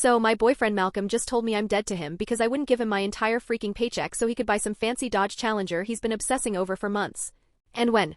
So, my boyfriend Malcolm just told me I'm dead to him because I wouldn't give him my entire freaking paycheck so he could buy some fancy Dodge Challenger he's been obsessing over for months. And when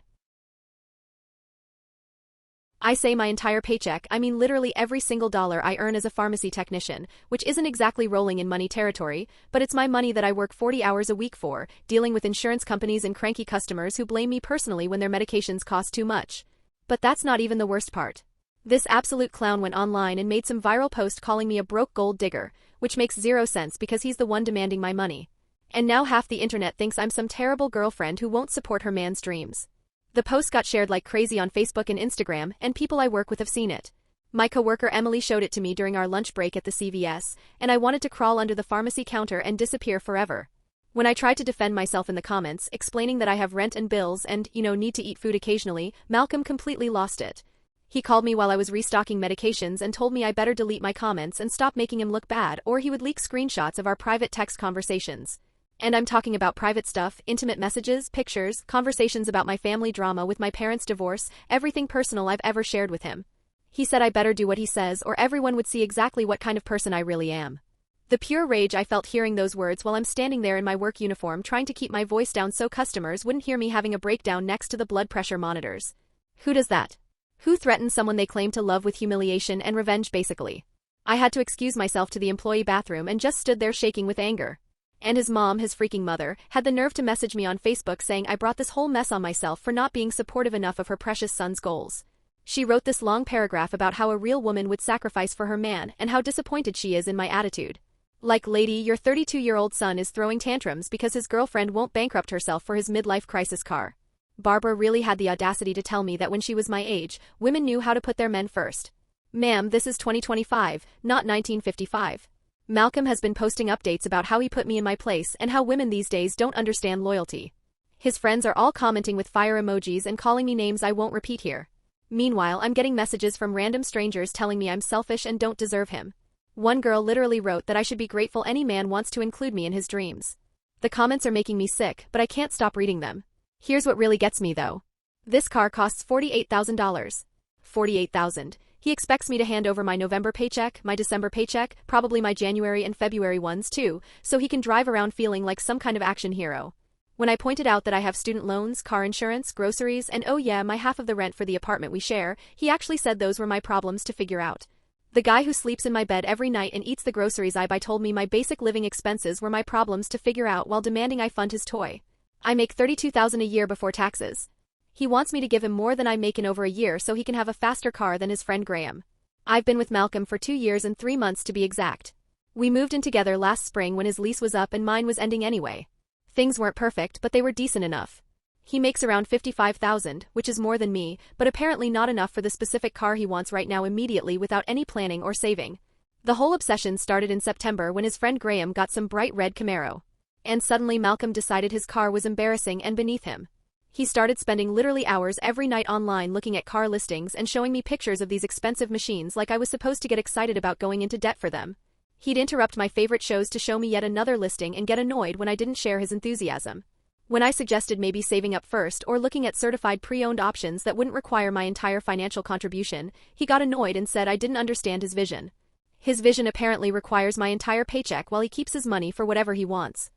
I say my entire paycheck, I mean literally every single dollar I earn as a pharmacy technician, which isn't exactly rolling in money territory, but it's my money that I work 40 hours a week for, dealing with insurance companies and cranky customers who blame me personally when their medications cost too much. But that's not even the worst part. This absolute clown went online and made some viral post calling me a broke gold digger, which makes zero sense because he's the one demanding my money. And now half the internet thinks I'm some terrible girlfriend who won't support her man's dreams. The post got shared like crazy on Facebook and Instagram, and people I work with have seen it. My coworker Emily showed it to me during our lunch break at the CVS, and I wanted to crawl under the pharmacy counter and disappear forever. When I tried to defend myself in the comments, explaining that I have rent and bills and, need to eat food occasionally, Malcolm completely lost it. He called me while I was restocking medications and told me I better delete my comments and stop making him look bad or he would leak screenshots of our private text conversations. And I'm talking about private stuff, intimate messages, pictures, conversations about my family drama with my parents' divorce, everything personal I've ever shared with him. He said I better do what he says or everyone would see exactly what kind of person I really am. The pure rage I felt hearing those words while I'm standing there in my work uniform trying to keep my voice down so customers wouldn't hear me having a breakdown next to the blood pressure monitors. Who does that? Who threatens someone they claim to love with humiliation and revenge basically? I had to excuse myself to the employee bathroom and just stood there shaking with anger. And his mom, his freaking mother, had the nerve to message me on Facebook saying I brought this whole mess on myself for not being supportive enough of her precious son's goals. She wrote this long paragraph about how a real woman would sacrifice for her man and how disappointed she is in my attitude. Like, lady, your 32-year-old son is throwing tantrums because his girlfriend won't bankrupt herself for his midlife crisis car. Barbara really had the audacity to tell me that when she was my age, women knew how to put their men first. Ma'am, this is 2025, not 1955. Malcolm has been posting updates about how he put me in my place and how women these days don't understand loyalty. His friends are all commenting with fire emojis and calling me names I won't repeat here. Meanwhile, I'm getting messages from random strangers telling me I'm selfish and don't deserve him. One girl literally wrote that I should be grateful any man wants to include me in his dreams. The comments are making me sick, but I can't stop reading them. Here's what really gets me though. This car costs $48,000. $48,000. He expects me to hand over my November paycheck, my December paycheck, probably my January and February ones too, so he can drive around feeling like some kind of action hero. When I pointed out that I have student loans, car insurance, groceries, and oh yeah, my half of the rent for the apartment we share, he actually said those were my problems to figure out. The guy who sleeps in my bed every night and eats the groceries I buy told me my basic living expenses were my problems to figure out while demanding I fund his toy. I make $32,000 a year before taxes. He wants me to give him more than I make in over a year so he can have a faster car than his friend Graham. I've been with Malcolm for 2 years and 3 months to be exact. We moved in together last spring when his lease was up and mine was ending anyway. Things weren't perfect, but they were decent enough. He makes around $55,000, which is more than me, but apparently not enough for the specific car he wants right now immediately without any planning or saving. The whole obsession started in September when his friend Graham got some bright red Camaro. And suddenly Malcolm decided his car was embarrassing and beneath him. He started spending literally hours every night online looking at car listings and showing me pictures of these expensive machines like I was supposed to get excited about going into debt for them. He'd interrupt my favorite shows to show me yet another listing and get annoyed when I didn't share his enthusiasm. When I suggested maybe saving up first or looking at certified pre-owned options that wouldn't require my entire financial contribution, he got annoyed and said I didn't understand his vision. His vision apparently requires my entire paycheck while he keeps his money for whatever he wants.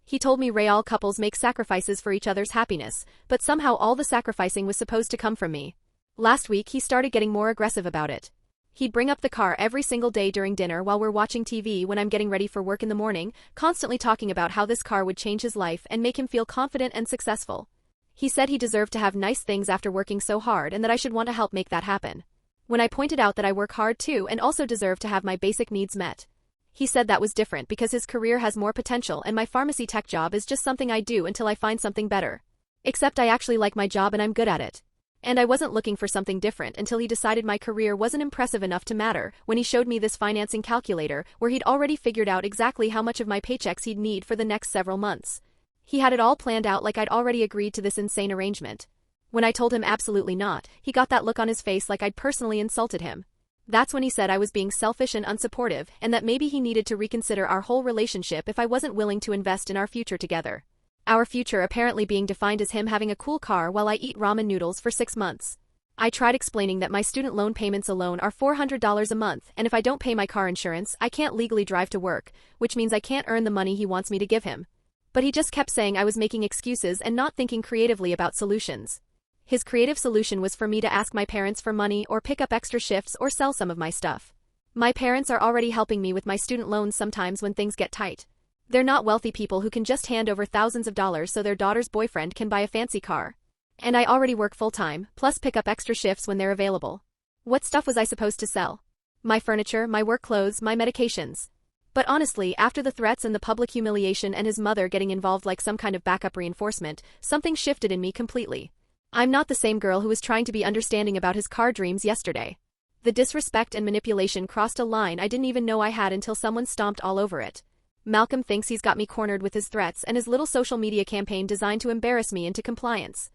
He told me real couples make sacrifices for each other's happiness, but somehow all the sacrificing was supposed to come from me. Last week he started getting more aggressive about it. He'd bring up the car every single day during dinner while we're watching TV when I'm getting ready for work in the morning, constantly talking about how this car would change his life and make him feel confident and successful. He said he deserved to have nice things after working so hard and that I should want to help make that happen. When I pointed out that I work hard too and also deserve to have my basic needs met, he said that was different because his career has more potential and my pharmacy tech job is just something I do until I find something better. Except I actually like my job and I'm good at it. And I wasn't looking for something different until he decided my career wasn't impressive enough to matter when he showed me this financing calculator where he'd already figured out exactly how much of my paychecks he'd need for the next several months. He had it all planned out like I'd already agreed to this insane arrangement. When I told him absolutely not, he got that look on his face like I'd personally insulted him. That's when he said I was being selfish and unsupportive and that maybe he needed to reconsider our whole relationship if I wasn't willing to invest in our future together. Our future apparently being defined as him having a cool car while I eat ramen noodles for 6 months. I tried explaining that my student loan payments alone are $400 a month, and if I don't pay my car insurance, I can't legally drive to work, which means I can't earn the money he wants me to give him. But he just kept saying I was making excuses and not thinking creatively about solutions. His creative solution was for me to ask my parents for money or pick up extra shifts or sell some of my stuff. My parents are already helping me with my student loans sometimes when things get tight. They're not wealthy people who can just hand over thousands of dollars so their daughter's boyfriend can buy a fancy car. And I already work full-time, plus pick up extra shifts when they're available. What stuff was I supposed to sell? My furniture, my work clothes, my medications. But honestly, after the threats and the public humiliation and his mother getting involved like some kind of backup reinforcement, something shifted in me completely. I'm not the same girl who was trying to be understanding about his car dreams yesterday. The disrespect and manipulation crossed a line I didn't even know I had until someone stomped all over it. Malcolm thinks he's got me cornered with his threats and his little social media campaign designed to embarrass me into compliance.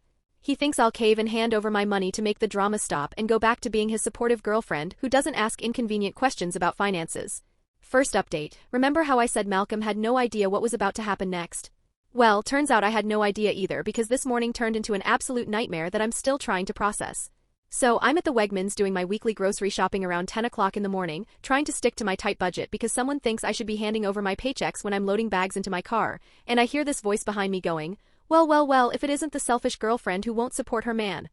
He thinks I'll cave and hand over my money to make the drama stop and go back to being his supportive girlfriend who doesn't ask inconvenient questions about finances. First update, remember how I said Malcolm had no idea what was about to happen next? Well, turns out I had no idea either because this morning turned into an absolute nightmare that I'm still trying to process. So, I'm at the Wegmans doing my weekly grocery shopping around 10 o'clock in the morning, trying to stick to my tight budget because someone thinks I should be handing over my paychecks when I'm loading bags into my car, and I hear this voice behind me going, well, if it isn't the selfish girlfriend who won't support her man.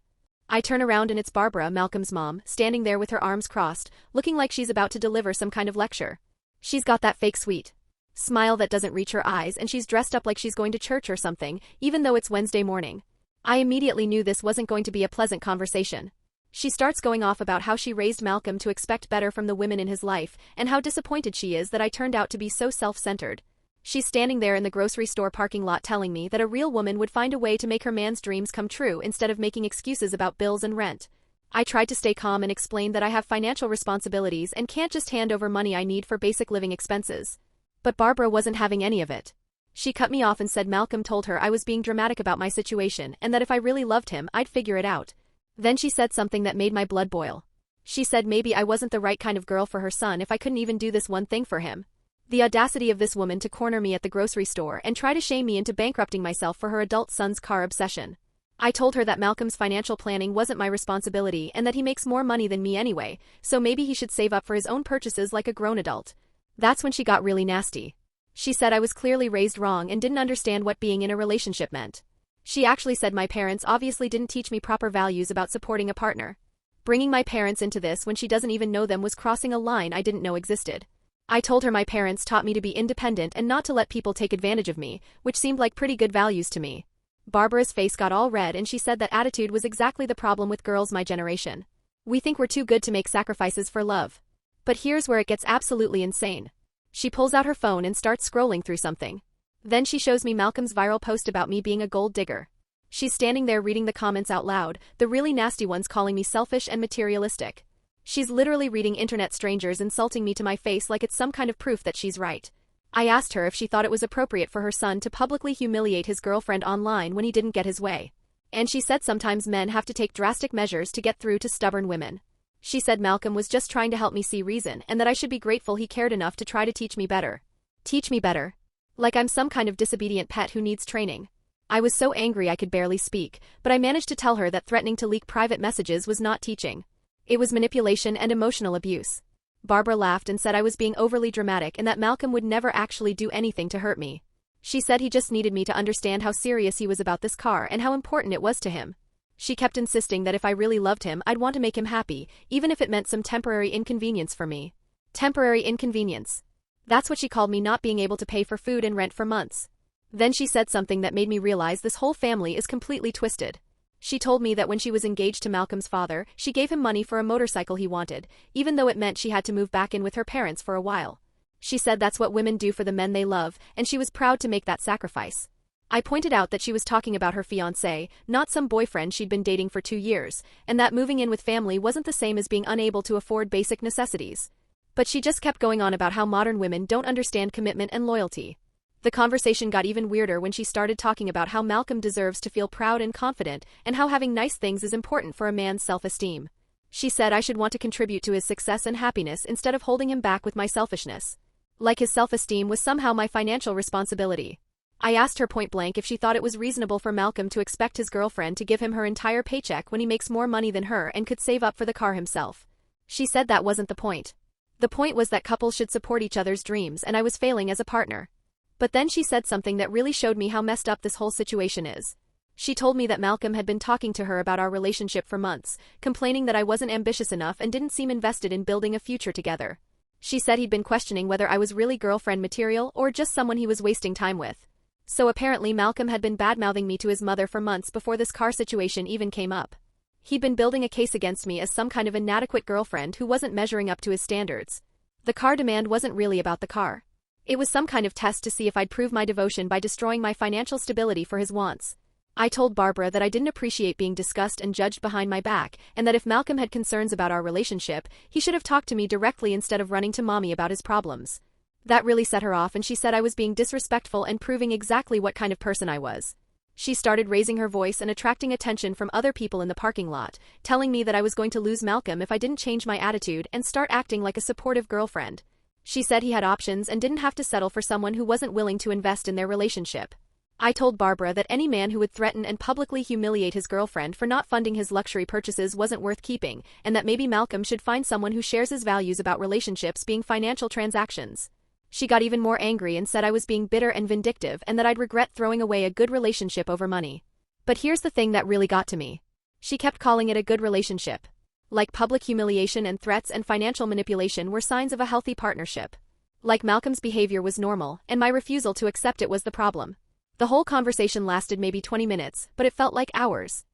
I turn around and it's Barbara, Malcolm's mom, standing there with her arms crossed, looking like she's about to deliver some kind of lecture. She's got that fake sweet smile that doesn't reach her eyes and she's dressed up like she's going to church or something, even though it's Wednesday morning. I immediately knew this wasn't going to be a pleasant conversation. She starts going off about how she raised Malcolm to expect better from the women in his life and how disappointed she is that I turned out to be so self-centered. She's standing there in the grocery store parking lot telling me that a real woman would find a way to make her man's dreams come true instead of making excuses about bills and rent. I tried to stay calm and explain that I have financial responsibilities and can't just hand over money I need for basic living expenses. But Barbara wasn't having any of it. She cut me off and said Malcolm told her I was being dramatic about my situation and that if I really loved him, I'd figure it out. Then she said something that made my blood boil. She said maybe I wasn't the right kind of girl for her son if I couldn't even do this one thing for him. The audacity of this woman to corner me at the grocery store and try to shame me into bankrupting myself for her adult son's car obsession. I told her that Malcolm's financial planning wasn't my responsibility and that he makes more money than me anyway, so maybe he should save up for his own purchases like a grown adult. That's when she got really nasty. She said I was clearly raised wrong and didn't understand what being in a relationship meant. She actually said my parents obviously didn't teach me proper values about supporting a partner. Bringing my parents into this when she doesn't even know them was crossing a line I didn't know existed. I told her my parents taught me to be independent and not to let people take advantage of me, which seemed like pretty good values to me. Barbara's face got all red and she said that attitude was exactly the problem with girls my generation. We think we're too good to make sacrifices for love. But here's where it gets absolutely insane. She pulls out her phone and starts scrolling through something. Then she shows me Malcolm's viral post about me being a gold digger. She's standing there reading the comments out loud, the really nasty ones calling me selfish and materialistic. She's literally reading internet strangers insulting me to my face like it's some kind of proof that she's right. I asked her if she thought it was appropriate for her son to publicly humiliate his girlfriend online when he didn't get his way. And she said sometimes men have to take drastic measures to get through to stubborn women. She said Malcolm was just trying to help me see reason and that I should be grateful he cared enough to try to teach me better. Teach me better. Like I'm some kind of disobedient pet who needs training. I was so angry I could barely speak, but I managed to tell her that threatening to leak private messages was not teaching. It was manipulation and emotional abuse. Barbara laughed and said I was being overly dramatic and that Malcolm would never actually do anything to hurt me. She said he just needed me to understand how serious he was about this car and how important it was to him. She kept insisting that if I really loved him, I'd want to make him happy, even if it meant some temporary inconvenience for me. Temporary inconvenience. That's what she called me not being able to pay for food and rent for months. Then she said something that made me realize this whole family is completely twisted. She told me that when she was engaged to Malcolm's father, she gave him money for a motorcycle he wanted, even though it meant she had to move back in with her parents for a while. She said that's what women do for the men they love, and she was proud to make that sacrifice. I pointed out that she was talking about her fiancé, not some boyfriend she'd been dating for 2 years, and that moving in with family wasn't the same as being unable to afford basic necessities. But she just kept going on about how modern women don't understand commitment and loyalty. The conversation got even weirder when she started talking about how Malcolm deserves to feel proud and confident and how having nice things is important for a man's self-esteem. She said I should want to contribute to his success and happiness instead of holding him back with my selfishness. Like his self-esteem was somehow my financial responsibility. I asked her point blank if she thought it was reasonable for Malcolm to expect his girlfriend to give him her entire paycheck when he makes more money than her and could save up for the car himself. She said that wasn't the point. The point was that couples should support each other's dreams, and I was failing as a partner. But then she said something that really showed me how messed up this whole situation is. She told me that Malcolm had been talking to her about our relationship for months, complaining that I wasn't ambitious enough and didn't seem invested in building a future together. She said he'd been questioning whether I was really girlfriend material or just someone he was wasting time with. So apparently Malcolm had been bad-mouthing me to his mother for months before this car situation even came up. He'd been building a case against me as some kind of inadequate girlfriend who wasn't measuring up to his standards. The car demand wasn't really about the car. It was some kind of test to see if I'd prove my devotion by destroying my financial stability for his wants. I told Barbara that I didn't appreciate being discussed and judged behind my back, and that if Malcolm had concerns about our relationship, he should have talked to me directly instead of running to Mommy about his problems. That really set her off, and she said I was being disrespectful and proving exactly what kind of person I was. She started raising her voice and attracting attention from other people in the parking lot, telling me that I was going to lose Malcolm if I didn't change my attitude and start acting like a supportive girlfriend. She said he had options and didn't have to settle for someone who wasn't willing to invest in their relationship. I told Barbara that any man who would threaten and publicly humiliate his girlfriend for not funding his luxury purchases wasn't worth keeping, and that maybe Malcolm should find someone who shares his values about relationships being financial transactions. She got even more angry and said I was being bitter and vindictive and that I'd regret throwing away a good relationship over money. But here's the thing that really got to me. She kept calling it a good relationship. Like public humiliation and threats and financial manipulation were signs of a healthy partnership. Like Malcolm's behavior was normal, and my refusal to accept it was the problem. The whole conversation lasted maybe 20 minutes, but it felt like hours.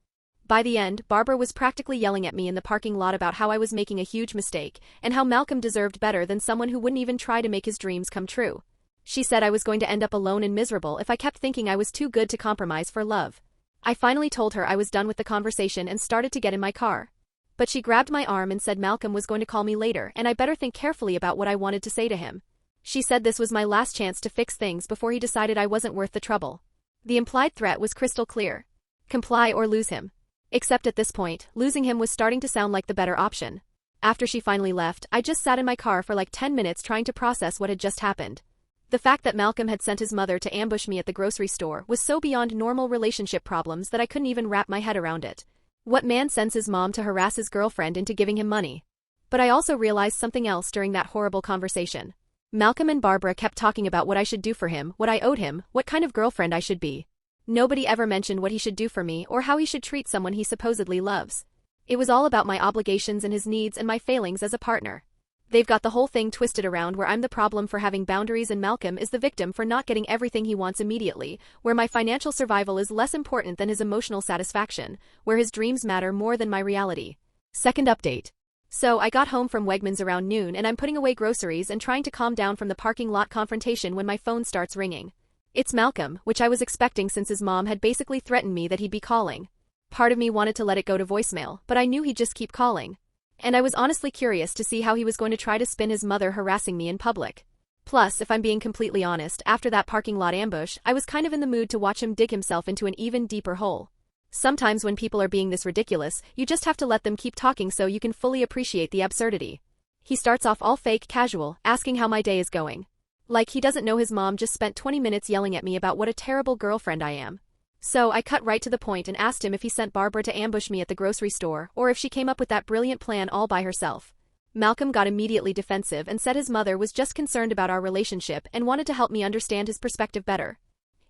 By the end, Barbara was practically yelling at me in the parking lot about how I was making a huge mistake, and how Malcolm deserved better than someone who wouldn't even try to make his dreams come true. She said I was going to end up alone and miserable if I kept thinking I was too good to compromise for love. I finally told her I was done with the conversation and started to get in my car. But she grabbed my arm and said Malcolm was going to call me later and I better think carefully about what I wanted to say to him. She said this was my last chance to fix things before he decided I wasn't worth the trouble. The implied threat was crystal clear. Comply or lose him. Except at this point, losing him was starting to sound like the better option. After she finally left, I just sat in my car for like 10 minutes trying to process what had just happened. The fact that Malcolm had sent his mother to ambush me at the grocery store was so beyond normal relationship problems that I couldn't even wrap my head around it. What man sends his mom to harass his girlfriend into giving him money? But I also realized something else during that horrible conversation. Malcolm and Barbara kept talking about what I should do for him, what I owed him, what kind of girlfriend I should be. Nobody ever mentioned what he should do for me or how he should treat someone he supposedly loves. It was all about my obligations and his needs and my failings as a partner. They've got the whole thing twisted around where I'm the problem for having boundaries and Malcolm is the victim for not getting everything he wants immediately, where my financial survival is less important than his emotional satisfaction, where his dreams matter more than my reality. Second update. So I got home from Wegmans around noon and I'm putting away groceries and trying to calm down from the parking lot confrontation when my phone starts ringing. It's Malcolm, which I was expecting since his mom had basically threatened me that he'd be calling. Part of me wanted to let it go to voicemail, but I knew he'd just keep calling. And I was honestly curious to see how he was going to try to spin his mother harassing me in public. Plus, if I'm being completely honest, after that parking lot ambush, I was kind of in the mood to watch him dig himself into an even deeper hole. Sometimes when people are being this ridiculous, you just have to let them keep talking so you can fully appreciate the absurdity. He starts off all fake casual, asking how my day is going. Like he doesn't know his mom just spent 20 minutes yelling at me about what a terrible girlfriend I am. So I cut right to the point and asked him if he sent Barbara to ambush me at the grocery store or if she came up with that brilliant plan all by herself. Malcolm got immediately defensive and said his mother was just concerned about our relationship and wanted to help me understand his perspective better.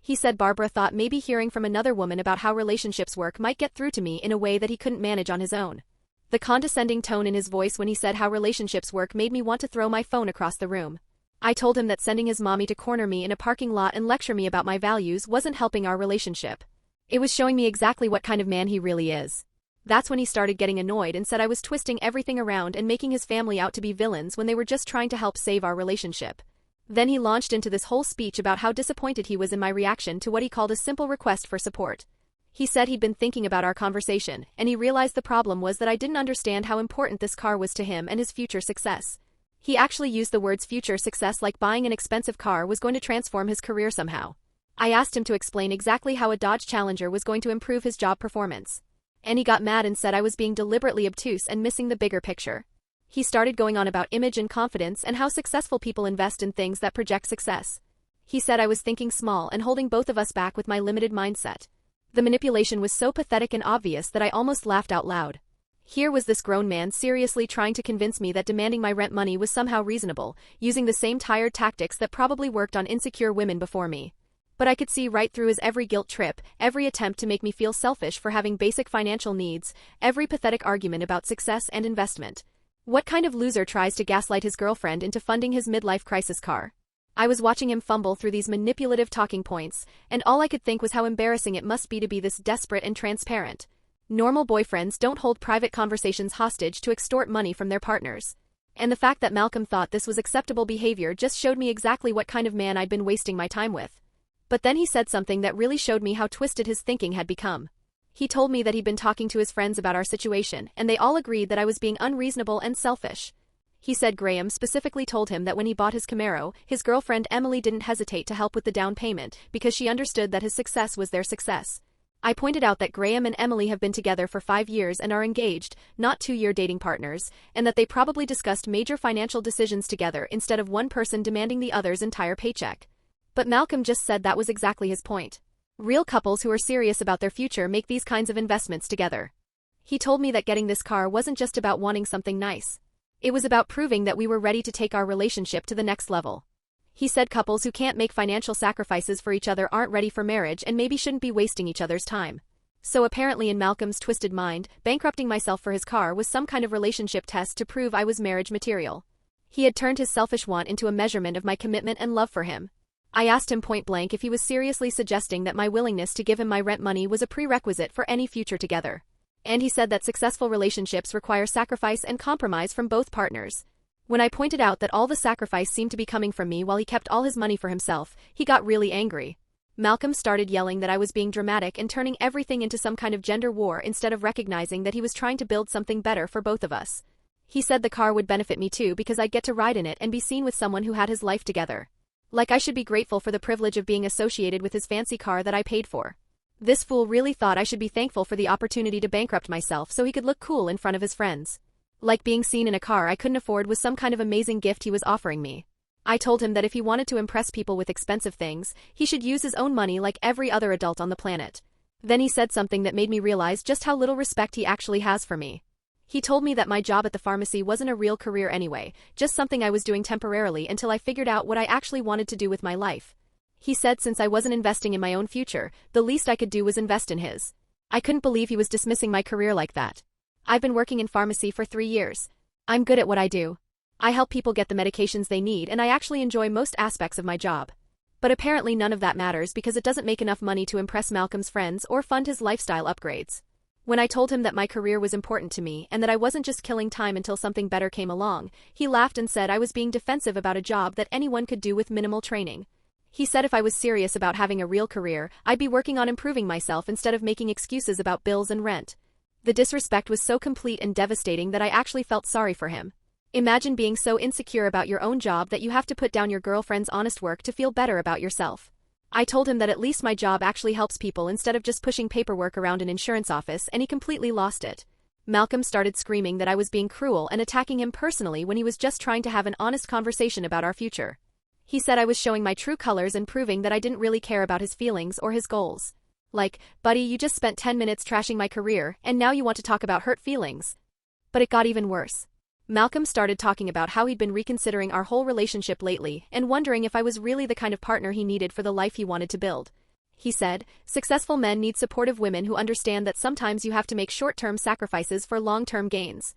He said Barbara thought maybe hearing from another woman about how relationships work might get through to me in a way that he couldn't manage on his own. The condescending tone in his voice when he said how relationships work made me want to throw my phone across the room. I told him that sending his mommy to corner me in a parking lot and lecture me about my values wasn't helping our relationship. It was showing me exactly what kind of man he really is. That's when he started getting annoyed and said I was twisting everything around and making his family out to be villains when they were just trying to help save our relationship. Then he launched into this whole speech about how disappointed he was in my reaction to what he called a simple request for support. He said he'd been thinking about our conversation, and he realized the problem was that I didn't understand how important this car was to him and his future success. He actually used the words future success like buying an expensive car was going to transform his career somehow. I asked him to explain exactly how a Dodge Challenger was going to improve his job performance. And he got mad and said I was being deliberately obtuse and missing the bigger picture. He started going on about image and confidence and how successful people invest in things that project success. He said I was thinking small and holding both of us back with my limited mindset. The manipulation was so pathetic and obvious that I almost laughed out loud. Here was this grown man seriously trying to convince me that demanding my rent money was somehow reasonable, using the same tired tactics that probably worked on insecure women before me. But I could see right through his every guilt trip, every attempt to make me feel selfish for having basic financial needs, every pathetic argument about success and investment. What kind of loser tries to gaslight his girlfriend into funding his midlife crisis car? I was watching him fumble through these manipulative talking points, and all I could think was how embarrassing it must be to be this desperate and transparent. Normal boyfriends don't hold private conversations hostage to extort money from their partners. And the fact that Malcolm thought this was acceptable behavior just showed me exactly what kind of man I'd been wasting my time with. But then he said something that really showed me how twisted his thinking had become. He told me that he'd been talking to his friends about our situation, and they all agreed that I was being unreasonable and selfish. He said Graham specifically told him that when he bought his Camaro, his girlfriend Emily didn't hesitate to help with the down payment because she understood that his success was their success. I pointed out that Graham and Emily have been together for 5 years and are engaged, not 2-year dating partners, and that they probably discussed major financial decisions together instead of one person demanding the other's entire paycheck. But Malcolm just said that was exactly his point. Real couples who are serious about their future make these kinds of investments together. He told me that getting this car wasn't just about wanting something nice. It was about proving that we were ready to take our relationship to the next level. He said couples who can't make financial sacrifices for each other aren't ready for marriage and maybe shouldn't be wasting each other's time. So apparently in Malcolm's twisted mind, bankrupting myself for his car was some kind of relationship test to prove I was marriage material. He had turned his selfish want into a measurement of my commitment and love for him. I asked him point blank if he was seriously suggesting that my willingness to give him my rent money was a prerequisite for any future together. And he said that successful relationships require sacrifice and compromise from both partners. When I pointed out that all the sacrifice seemed to be coming from me while he kept all his money for himself, he got really angry. Malcolm started yelling that I was being dramatic and turning everything into some kind of gender war instead of recognizing that he was trying to build something better for both of us. He said the car would benefit me too because I'd get to ride in it and be seen with someone who had his life together. Like I should be grateful for the privilege of being associated with his fancy car that I paid for. This fool really thought I should be thankful for the opportunity to bankrupt myself so he could look cool in front of his friends. Like being seen in a car I couldn't afford was some kind of amazing gift he was offering me. I told him that if he wanted to impress people with expensive things, he should use his own money like every other adult on the planet. Then he said something that made me realize just how little respect he actually has for me. He told me that my job at the pharmacy wasn't a real career anyway, just something I was doing temporarily until I figured out what I actually wanted to do with my life. He said since I wasn't investing in my own future, the least I could do was invest in his. I couldn't believe he was dismissing my career like that. I've been working in pharmacy for 3 years. I'm good at what I do. I help people get the medications they need and I actually enjoy most aspects of my job. But apparently none of that matters because it doesn't make enough money to impress Malcolm's friends or fund his lifestyle upgrades. When I told him that my career was important to me and that I wasn't just killing time until something better came along, he laughed and said I was being defensive about a job that anyone could do with minimal training. He said if I was serious about having a real career, I'd be working on improving myself instead of making excuses about bills and rent. The disrespect was so complete and devastating that I actually felt sorry for him. Imagine being so insecure about your own job that you have to put down your girlfriend's honest work to feel better about yourself. I told him that at least my job actually helps people instead of just pushing paperwork around an insurance office, and he completely lost it. Malcolm started screaming that I was being cruel and attacking him personally when he was just trying to have an honest conversation about our future. He said I was showing my true colors and proving that I didn't really care about his feelings or his goals. Like, buddy, you just spent 10 minutes trashing my career, and now you want to talk about hurt feelings. But it got even worse. Malcolm started talking about how he'd been reconsidering our whole relationship lately and wondering if I was really the kind of partner he needed for the life he wanted to build. He said, successful men need supportive women who understand that sometimes you have to make short-term sacrifices for long-term gains.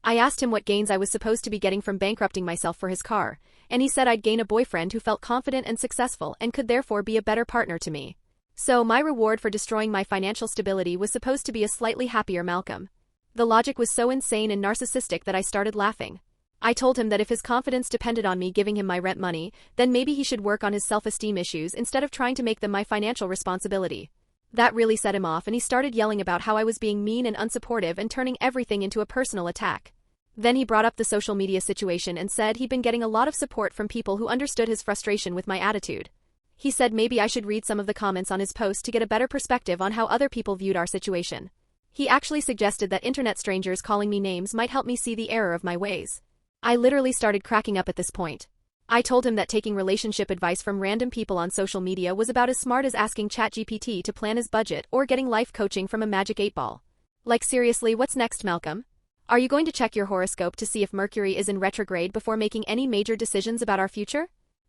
I asked him what gains I was supposed to be getting from bankrupting myself for his car, and he said I'd gain a boyfriend who felt confident and successful and could therefore be a better partner to me. So my reward for destroying my financial stability was supposed to be a slightly happier Malcolm. The logic was so insane and narcissistic that I started laughing. I told him that if his confidence depended on me giving him my rent money, then maybe he should work on his self-esteem issues instead of trying to make them my financial responsibility. That really set him off and he started yelling about how I was being mean and unsupportive and turning everything into a personal attack. Then he brought up the social media situation and said he'd been getting a lot of support from people who understood his frustration with my attitude. He said maybe I should read some of the comments on his post to get a better perspective on how other people viewed our situation. He actually suggested that internet strangers calling me names might help me see the error of my ways. I literally started cracking up at this point. I told him that taking relationship advice from random people on social media was about as smart as asking ChatGPT to plan his budget or getting life coaching from a magic 8-ball. Like seriously, what's next, Malcolm? Are you going to check your horoscope to see if Mercury is in retrograde before making any major decisions about our future?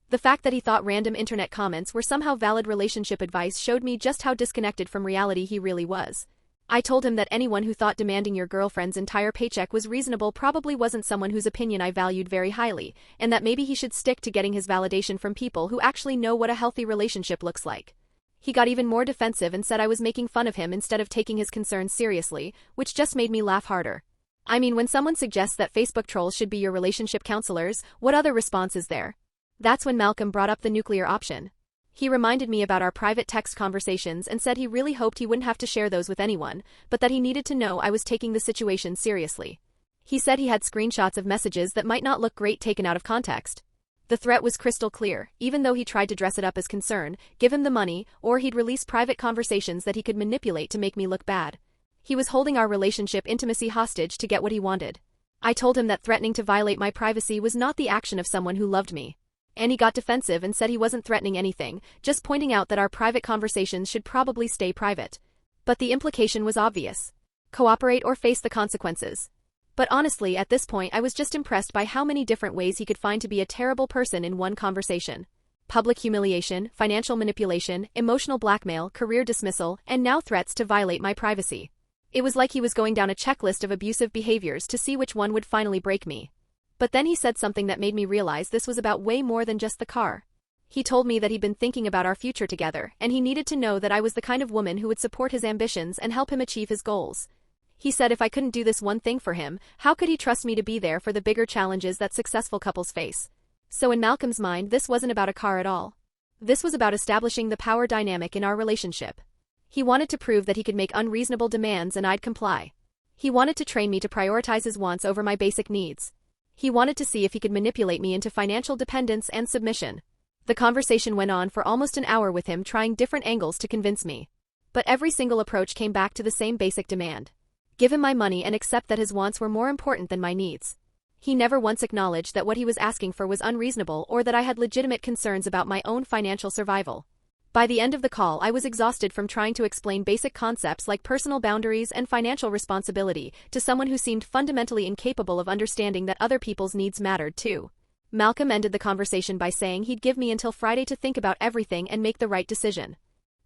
The fact that he thought random internet comments were somehow valid relationship advice showed me just how disconnected from reality he really was. I told him that anyone who thought demanding your girlfriend's entire paycheck was reasonable probably wasn't someone whose opinion I valued very highly, and that maybe he should stick to getting his validation from people who actually know what a healthy relationship looks like. He got even more defensive and said I was making fun of him instead of taking his concerns seriously, which just made me laugh harder. I mean, when someone suggests that Facebook trolls should be your relationship counselors, what other response is there? That's when Malcolm brought up the nuclear option. He reminded me about our private text conversations and said he really hoped he wouldn't have to share those with anyone, but that he needed to know I was taking the situation seriously. He said he had screenshots of messages that might not look great taken out of context. The threat was crystal clear, even though he tried to dress it up as concern, give him the money, or he'd release private conversations that he could manipulate to make me look bad. He was holding our relationship intimacy hostage to get what he wanted. I told him that threatening to violate my privacy was not the action of someone who loved me. And he got defensive and said he wasn't threatening anything, just pointing out that our private conversations should probably stay private. But the implication was obvious. Cooperate or face the consequences. But honestly, at this point I was just impressed by how many different ways he could find to be a terrible person in one conversation. Public humiliation, financial manipulation, emotional blackmail, career dismissal, and now threats to violate my privacy. It was like he was going down a checklist of abusive behaviors to see which one would finally break me. But then he said something that made me realize this was about way more than just the car. He told me that he'd been thinking about our future together, and he needed to know that I was the kind of woman who would support his ambitions and help him achieve his goals. He said if I couldn't do this one thing for him, how could he trust me to be there for the bigger challenges that successful couples face? So in Malcolm's mind, this wasn't about a car at all. This was about establishing the power dynamic in our relationship. He wanted to prove that he could make unreasonable demands and I'd comply. He wanted to train me to prioritize his wants over my basic needs. He wanted to see if he could manipulate me into financial dependence and submission. The conversation went on for almost an hour with him trying different angles to convince me. But every single approach came back to the same basic demand. Give him my money and accept that his wants were more important than my needs. He never once acknowledged that what he was asking for was unreasonable or that I had legitimate concerns about my own financial survival. By the end of the call, I was exhausted from trying to explain basic concepts like personal boundaries and financial responsibility to someone who seemed fundamentally incapable of understanding that other people's needs mattered too. Malcolm ended the conversation by saying he'd give me until Friday to think about everything and make the right decision.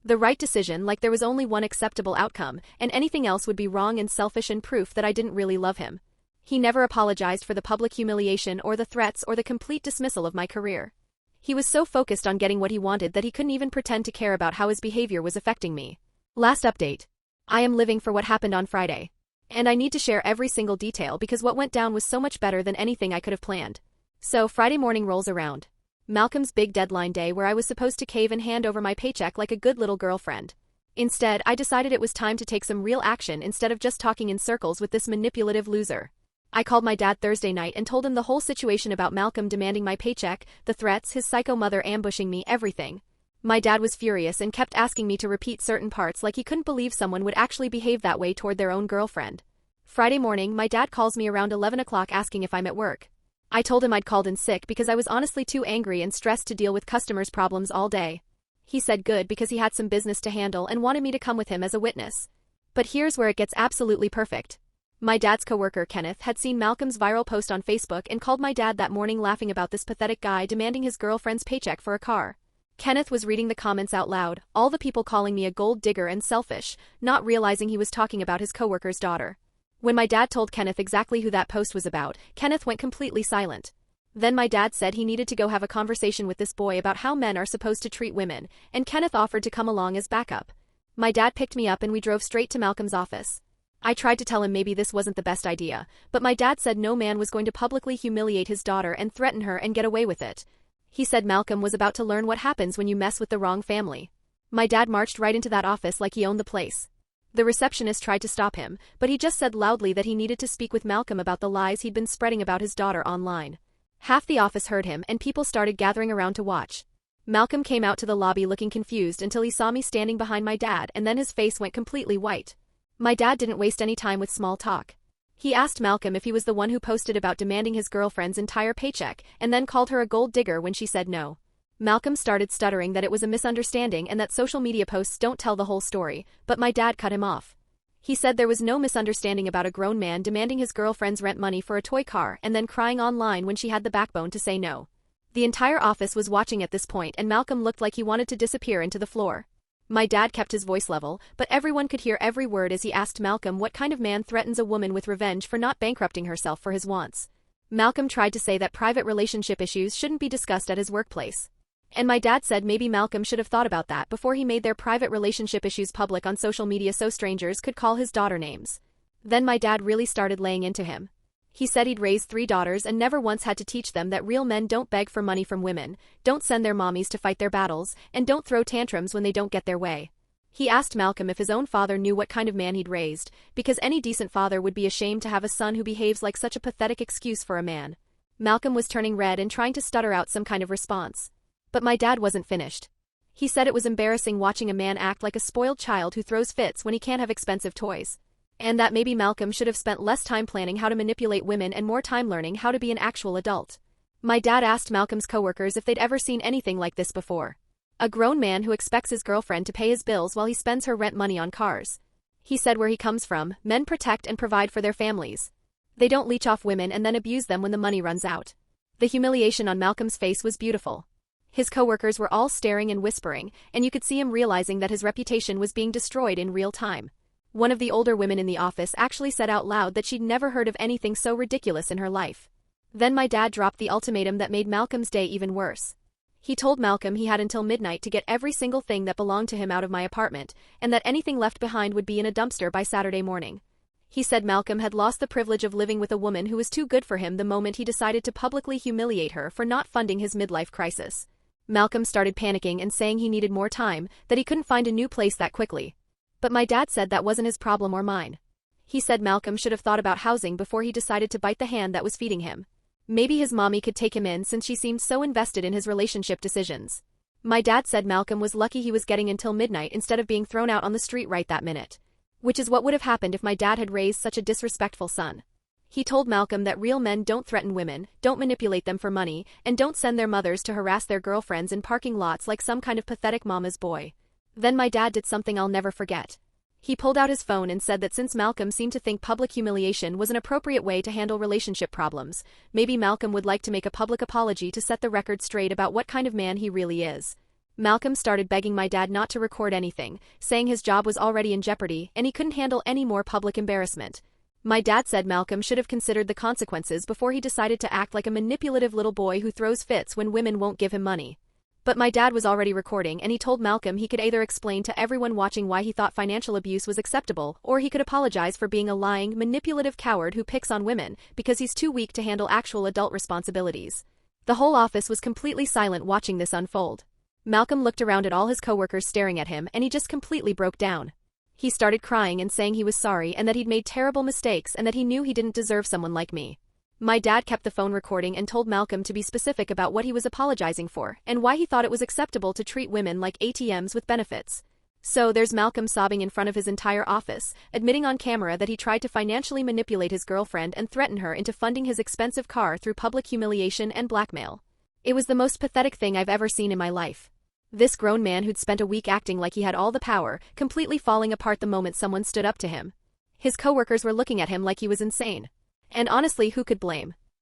The right decision, like there was only one acceptable outcome, and anything else would be wrong and selfish and proof that I didn't really love him. He never apologized for the public humiliation or the threats or the complete dismissal of my career. He was so focused on getting what he wanted that he couldn't even pretend to care about how his behavior was affecting me. Last update. I am living for what happened on Friday. And I need to share every single detail because what went down was so much better than anything I could have planned. So Friday morning rolls around. Malcolm's big deadline day where I was supposed to cave and hand over my paycheck like a good little girlfriend. Instead, I decided it was time to take some real action instead of just talking in circles with this manipulative loser. I called my dad Thursday night and told him the whole situation about Malcolm demanding my paycheck, the threats, his psycho mother ambushing me, everything. My dad was furious and kept asking me to repeat certain parts like he couldn't believe someone would actually behave that way toward their own girlfriend. Friday morning, my dad calls me around 11 o'clock asking if I'm at work. I told him I'd called in sick because I was honestly too angry and stressed to deal with customers' problems all day. He said good because he had some business to handle and wanted me to come with him as a witness. But here's where it gets absolutely perfect. My dad's coworker, Kenneth, had seen Malcolm's viral post on Facebook and called my dad that morning laughing about this pathetic guy demanding his girlfriend's paycheck for a car. Kenneth was reading the comments out loud, all the people calling me a gold digger and selfish, not realizing he was talking about his coworker's daughter. When my dad told Kenneth exactly who that post was about, Kenneth went completely silent. Then my dad said he needed to go have a conversation with this boy about how men are supposed to treat women, and Kenneth offered to come along as backup. My dad picked me up and we drove straight to Malcolm's office. I tried to tell him maybe this wasn't the best idea, but my dad said no man was going to publicly humiliate his daughter and threaten her and get away with it. He said Malcolm was about to learn what happens when you mess with the wrong family. My dad marched right into that office like he owned the place. The receptionist tried to stop him, but he just said loudly that he needed to speak with Malcolm about the lies he'd been spreading about his daughter online. Half the office heard him and people started gathering around to watch. Malcolm came out to the lobby looking confused until he saw me standing behind my dad and then his face went completely white. My dad didn't waste any time with small talk. He asked Malcolm if he was the one who posted about demanding his girlfriend's entire paycheck and then called her a gold digger when she said no. Malcolm started stuttering that it was a misunderstanding and that social media posts don't tell the whole story, but my dad cut him off. He said there was no misunderstanding about a grown man demanding his girlfriend's rent money for a toy car and then crying online when she had the backbone to say no. The entire office was watching at this point and Malcolm looked like he wanted to disappear into the floor. My dad kept his voice level, but everyone could hear every word as he asked Malcolm what kind of man threatens a woman with revenge for not bankrupting herself for his wants. Malcolm tried to say that private relationship issues shouldn't be discussed at his workplace. And my dad said maybe Malcolm should have thought about that before he made their private relationship issues public on social media so strangers could call his daughter names. Then my dad really started laying into him. He said he'd raised 3 daughters and never once had to teach them that real men don't beg for money from women, don't send their mommies to fight their battles, and don't throw tantrums when they don't get their way. He asked Malcolm if his own father knew what kind of man he'd raised, because any decent father would be ashamed to have a son who behaves like such a pathetic excuse for a man. Malcolm was turning red and trying to stutter out some kind of response. But my dad wasn't finished. He said it was embarrassing watching a man act like a spoiled child who throws fits when he can't have expensive toys. And that maybe Malcolm should have spent less time planning how to manipulate women and more time learning how to be an actual adult. My dad asked Malcolm's coworkers if they'd ever seen anything like this before. A grown man who expects his girlfriend to pay his bills while he spends her rent money on cars. He said where he comes from, men protect and provide for their families. They don't leech off women and then abuse them when the money runs out. The humiliation on Malcolm's face was beautiful. His coworkers were all staring and whispering, and you could see him realizing that his reputation was being destroyed in real time. One of the older women in the office actually said out loud that she'd never heard of anything so ridiculous in her life. Then my dad dropped the ultimatum that made Malcolm's day even worse. He told Malcolm he had until midnight to get every single thing that belonged to him out of my apartment, and that anything left behind would be in a dumpster by Saturday morning. He said Malcolm had lost the privilege of living with a woman who was too good for him the moment he decided to publicly humiliate her for not funding his midlife crisis. Malcolm started panicking and saying he needed more time, that he couldn't find a new place that quickly. But my dad said that wasn't his problem or mine. He said Malcolm should have thought about housing before he decided to bite the hand that was feeding him. Maybe his mommy could take him in since she seemed so invested in his relationship decisions. My dad said Malcolm was lucky he was getting until midnight instead of being thrown out on the street right that minute. Which is what would have happened if my dad had raised such a disrespectful son. He told Malcolm that real men don't threaten women, don't manipulate them for money, and don't send their mothers to harass their girlfriends in parking lots like some kind of pathetic mama's boy. Then my dad did something I'll never forget. He pulled out his phone and said that since Malcolm seemed to think public humiliation was an appropriate way to handle relationship problems, maybe Malcolm would like to make a public apology to set the record straight about what kind of man he really is. Malcolm started begging my dad not to record anything, saying his job was already in jeopardy and he couldn't handle any more public embarrassment. My dad said Malcolm should have considered the consequences before he decided to act like a manipulative little boy who throws fits when women won't give him money. But my dad was already recording and he told Malcolm he could either explain to everyone watching why he thought financial abuse was acceptable, or he could apologize for being a lying, manipulative coward who picks on women because he's too weak to handle actual adult responsibilities. The whole office was completely silent watching this unfold. Malcolm looked around at all his coworkers staring at him and he just completely broke down. He started crying and saying he was sorry and that he'd made terrible mistakes and that he knew he didn't deserve someone like me. My dad kept the phone recording and told Malcolm to be specific about what he was apologizing for and why he thought it was acceptable to treat women like ATMs with benefits. So there's Malcolm sobbing in front of his entire office, admitting on camera that he tried to financially manipulate his girlfriend and threaten her into funding his expensive car through public humiliation and blackmail. It was the most pathetic thing I've ever seen in my life. This grown man who'd spent a week acting like he had all the power, completely falling apart the moment someone stood up to him. His coworkers were looking at him like he was insane. And honestly, who could blame?